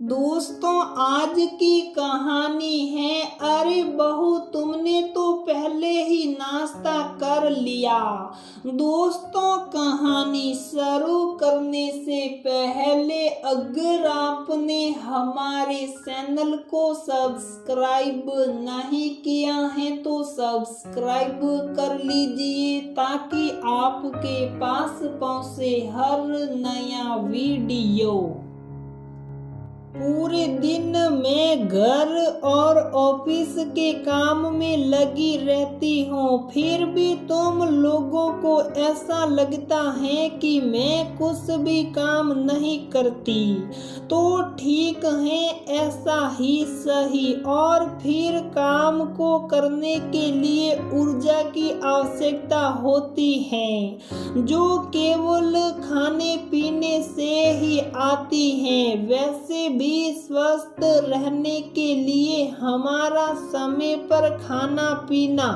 दोस्तों, आज की कहानी है। अरे बहू, तुमने तो पहले ही नाश्ता कर लिया। दोस्तों, कहानी शुरू करने से पहले अगर आपने हमारे चैनल को सब्सक्राइब नहीं किया है तो सब्सक्राइब कर लीजिए ताकि आपके पास पहुंचे हर नया वीडियो। पूरे दिन मैं घर और ऑफिस के काम में लगी रहती हूँ, फिर भी तुम लोगों को ऐसा लगता है कि मैं कुछ भी काम नहीं करती। तो ठीक है, ऐसा ही सही। और फिर काम को करने के लिए ऊर्जा की आवश्यकता होती है जो केवल खाने पीने से ही आती है। वैसे भी स्वस्थ रहने के लिए हमारा समय पर खाना पीना,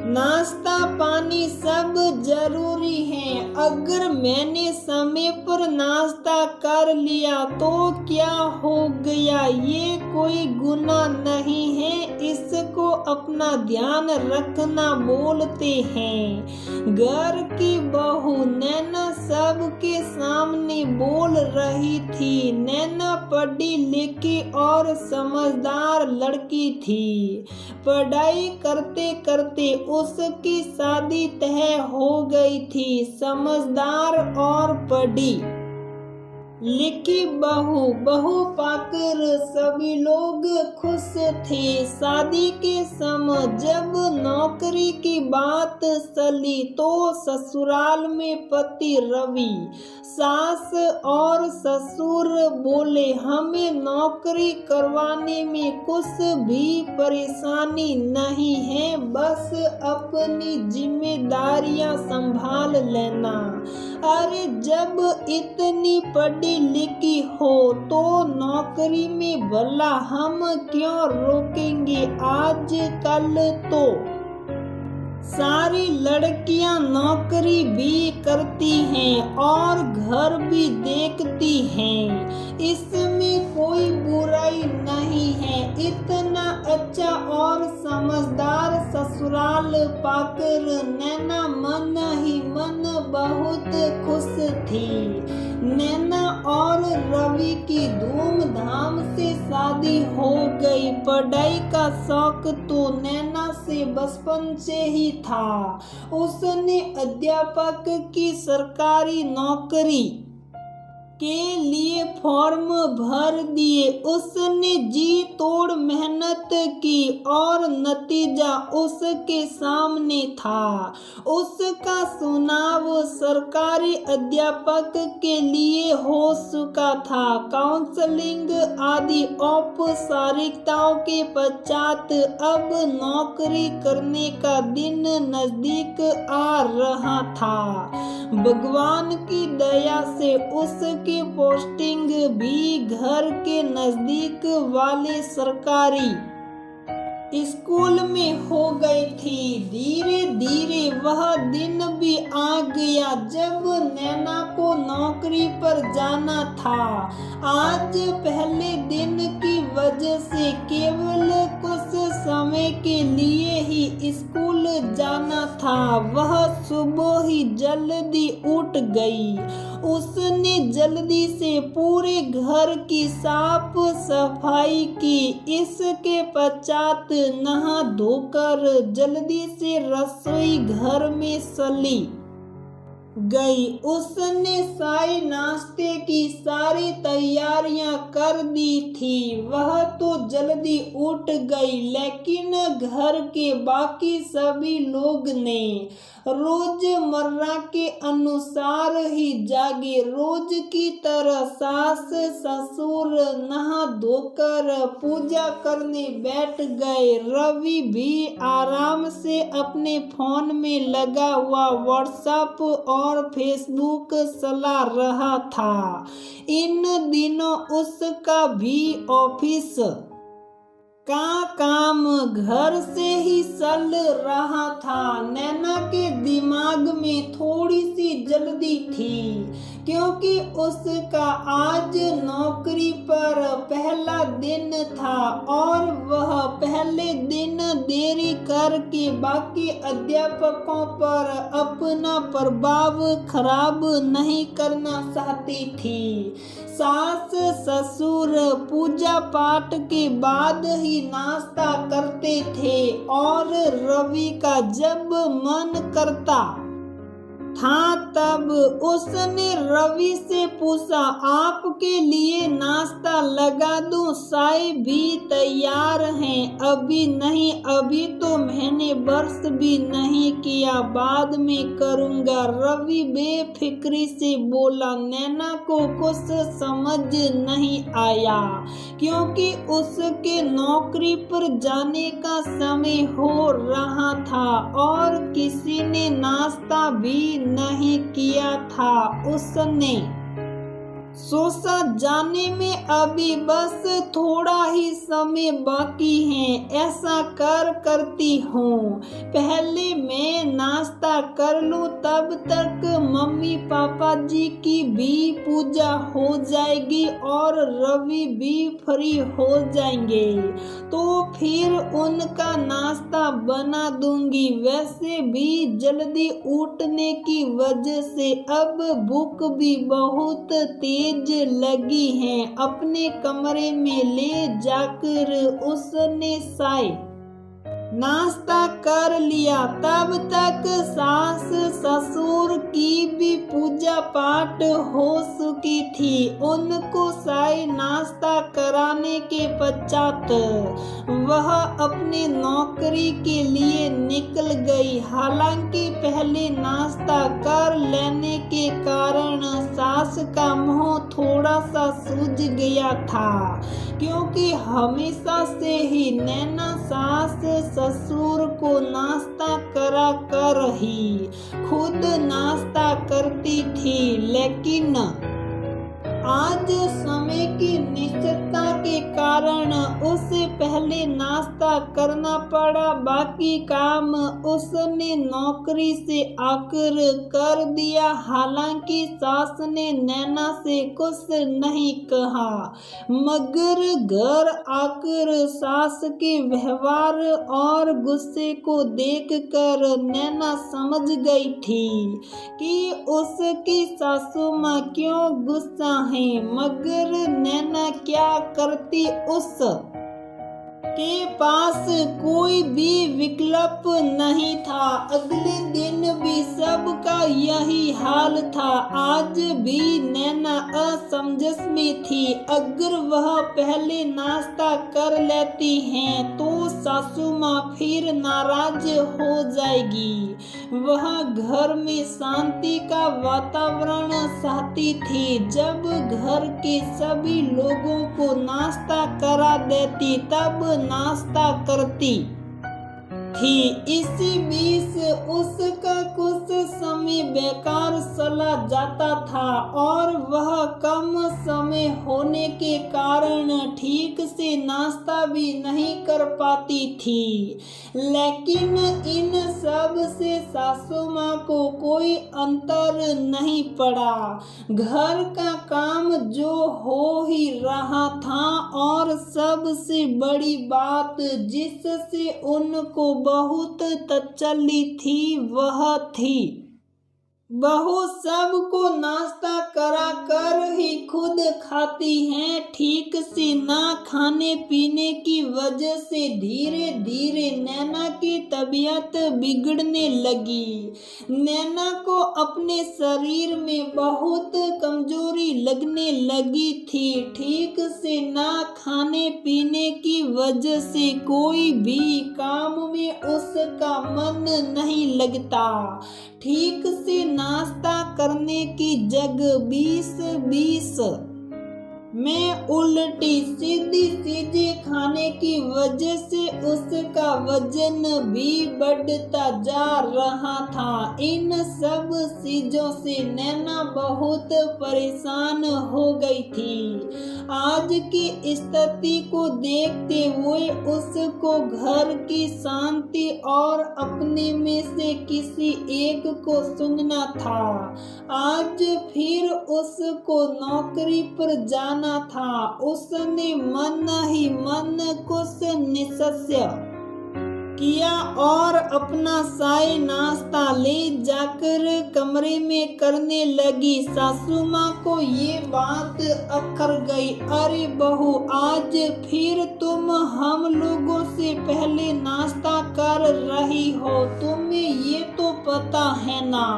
नाश्ता पानी सब जरूरी है। अगर मैंने समय पर नाश्ता कर लिया तो क्या हो गया, ये कोई गुनाह नहीं है। इसको अपना ध्यान रखना बोलते हैं। घर की बहू नैना सबके सामने बोल रही थी। नैना पढ़ी लिखी और समझदार लड़की थी। पढ़ाई करते करते उसकी शादी तय हो गई थी। समझदार और पढ़ी लिखी बहू पाकर सभी लोग खुश थे। शादी के समय जब नौकरी की बात चली तो ससुराल में पति रवि, सास और ससुर बोले, हमें नौकरी करवाने में कुछ भी परेशानी नहीं है, बस अपनी जिम्मेदारियां संभाल लेना। अरे जब इतनी पढ़ी लिखी हो तो नौकरी में भला हम क्यों रोकेंगे। आजकल तो सारी लड़कियां नौकरी भी करती हैं और घर भी देखती हैं, इसमें कोई बुराई नहीं है। इतना अच्छा और समझदार ससुराल पाकर नैना मन ही मन बहुत खुश थी। नैना और रवि की धूमधाम से शादी हो गई। पढ़ाई का शौक तो नैना से बचपन से ही था। उसने अध्यापक की सरकारी नौकरी के लिए फॉर्म भर दिए। उसने जी तोड़ मेहनत की और नतीजा उसके सामने था। उसका चुनाव सरकारी अध्यापक के लिए हो चुका था। काउंसलिंग आदि औपचारिकताओं के पश्चात अब नौकरी करने का दिन नजदीक आ रहा था। भगवान की दया से उसकी पोस्टिंग भी घर के नजदीक वाले सरकारी स्कूल में हो गई थी। धीरे धीरे वह दिन भी आ गया जब नैना को नौकरी पर जाना था। आज पहले दिन की वजह से केवल कुछ समय के लिए ही स्कूल जाना था। वह सुबह ही जल्दी उठ गई। उसने जल्दी से पूरे घर की साफ सफाई की। इसके पश्चात नहा धोकर जल्दी से रसोई घर में चली गई। उसने चाय नाश्ते की सारी तैयारियां कर दी थी। वह तो जल्दी उठ गई, लेकिन घर के बाकी सभी लोग ने रोजमर्रा के अनुसार ही जागे। रोज की तरह सास ससुर नहा धोकर पूजा करने बैठ गए। रवि भी आराम से अपने फोन में लगा हुआ व्हाट्सएप और फेसबुक चला रहा था। इन दिनों उसका भी ऑफिस का काम घर से ही चल रहा था। नैना के दिमाग में थोड़ी सी जल्दी थी क्योंकि उसका आज नौकरी पर दिन था और वह पहले दिन देरी करके बाकी अध्यापकों पर अपना प्रभाव खराब नहीं करना चाहती थी। सास ससुर पूजा पाठ के बाद ही नाश्ता करते थे और रवि का जब मन करता था तब उसने रवि से पूछा, आपके लिए नाश्ता लगा दूं? चाय भी तैयार है। अभी नहीं, अभी तो मैंने ब्रश भी नहीं किया, बाद में करूंगा, रवि बेफिक्री से बोला। नैना को कुछ समझ नहीं आया क्योंकि उसके नौकरी पर जाने का समय हो रहा था और किसी ने नाश्ता भी नहीं किया था। उसने सोचा जाने में अभी बस थोड़ा ही समय बाकी है, ऐसा करती हूँ, पहले मैं नाश्ता कर लूँ, तब तक मम्मी पापा जी की भी पूजा हो जाएगी और रवि भी फ्री हो जाएंगे तो फिर उनका नाश्ता बना दूंगी। वैसे भी जल्दी उठने की वजह से अब भूख भी बहुत तेज लगी है। अपने कमरे में ले जाकर उसने चाय नाश्ता कर लिया। तब तक सास ससुर की भी पूजा पाठ हो चुकी थी। उनको चाय नाश्ता कराने के पश्चात वह अपनी नौकरी के लिए निकल गई। हालांकि पहले नाश्ता कर लेने के कारण सास का मुंह थोड़ा सा सूज गया था क्योंकि हमेशा से ही नैना सास ससुर को नाश्ता करा कर ही खुद नाश्ता करती थी, लेकिन आज समय की निश्चितता के कारण उसे पहले नाश्ता करना पड़ा। बाकी काम उसने नौकरी से आकर कर दिया। हालांकि सास ने नैना से कुछ नहीं कहा, मगर घर आकर सास के व्यवहार और गुस्से को देखकर नैना समझ गई थी कि उसकी सासू माँ क्यों गुस्सा है। मगर नैना क्या करती, उस के पास कोई भी विकल्प नहीं था। अगले दिन भी सबका यही हाल था। आज भी नैना असमंजस में थी। अगर वह पहले नाश्ता कर लेती हैं तो सासू माँ फिर नाराज हो जाएगी। वह घर में शांति का वातावरण चाहती थी। जब घर के सभी लोगों को नाश्ता करा देती तब नाश्ता करती थी। इसी बीच उसका कुछ समय बेकार चला जाता था और वह कम समय होने के कारण ठीक से नाश्ता भी नहीं कर पाती थी। लेकिन इन सब से सासू माँ को कोई अंतर नहीं पड़ा। घर का काम जो हो ही रहा था और सबसे बड़ी बात जिससे उनको बहुत तसल्ली थी वह थी बहू सबको नाश्ता करा कर ही खुद खाती हैं। ठीक से ना खाने पीने की वजह से धीरे धीरे नैना की तबीयत बिगड़ने लगी। नैना को अपने शरीर में बहुत कमजोरी लगने लगी थी। ठीक से ना खाने पीने की वजह से कोई भी काम में उसका मन नहीं लगता। ठीक से नाश्ता करने की जगह 20-20 में उल्टी सीधी चीजें खाने की वजह से उसका वजन भी बढ़ता जा रहा था। इन सब चीजों से नैना बहुत परेशान हो गई थी। आज की स्थिति को देखते हुए उसको घर की शांति और अपने में से किसी एक को सुनना था। आज फिर उसको नौकरी पर जाना था। उसने मन ही मन कुछ निश्चय किया और अपना शाही नाश्ता ले जाकर कमरे में करने लगी। सासू माँ को ये बात अखर गई। अरे बहू, आज फिर तुम हम लोगों से पहले नाश्ता कर रही हो। तुम्हें ये तो पता है ना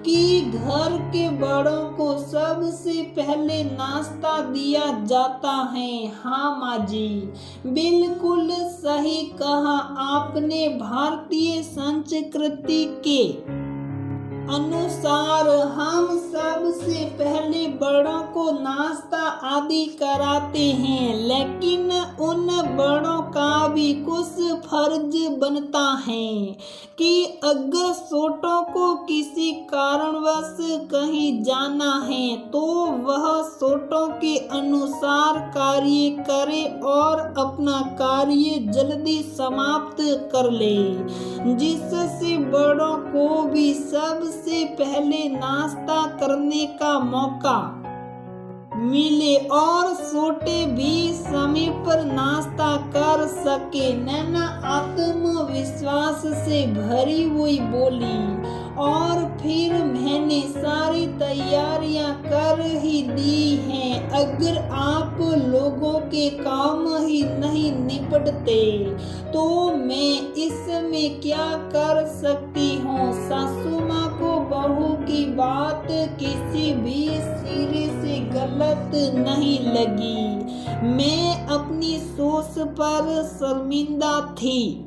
कि घर के बड़ों को सबसे पहले नाश्ता दिया जाता है। हाँ माँ जी, बिल्कुल सही कहा आपने। भारतीय संस्कृति के अनुसार हम सबसे पहले बड़ों को नाश्ता आदि कराते हैं, लेकिन उन बड़ों का भी कुछ फर्ज बनता है कि अगर छोटों को किसी कारणवश कहीं जाना है तो वह छोटों के अनुसार कार्य करे और अपना कार्य जल्दी समाप्त कर ले, जिससे बड़ों को भी सबसे पहले नाश्ता करने का मौका मिले और छोटे भी समय पर नाश्ता कर सके। नैना आत्मविश्वास से भरी हुई बोली, और फिर मैंने सारी तैयारियां कर ही दी हैं। अगर आप लोगों के काम ही नहीं निपटते तो मैं इसमें क्या कर सकती हूँ। सासू माँ को बहू की बात किसी भी सिरे से गलत नहीं लगी। मैं अपनी सोच पर शर्मिंदा थी।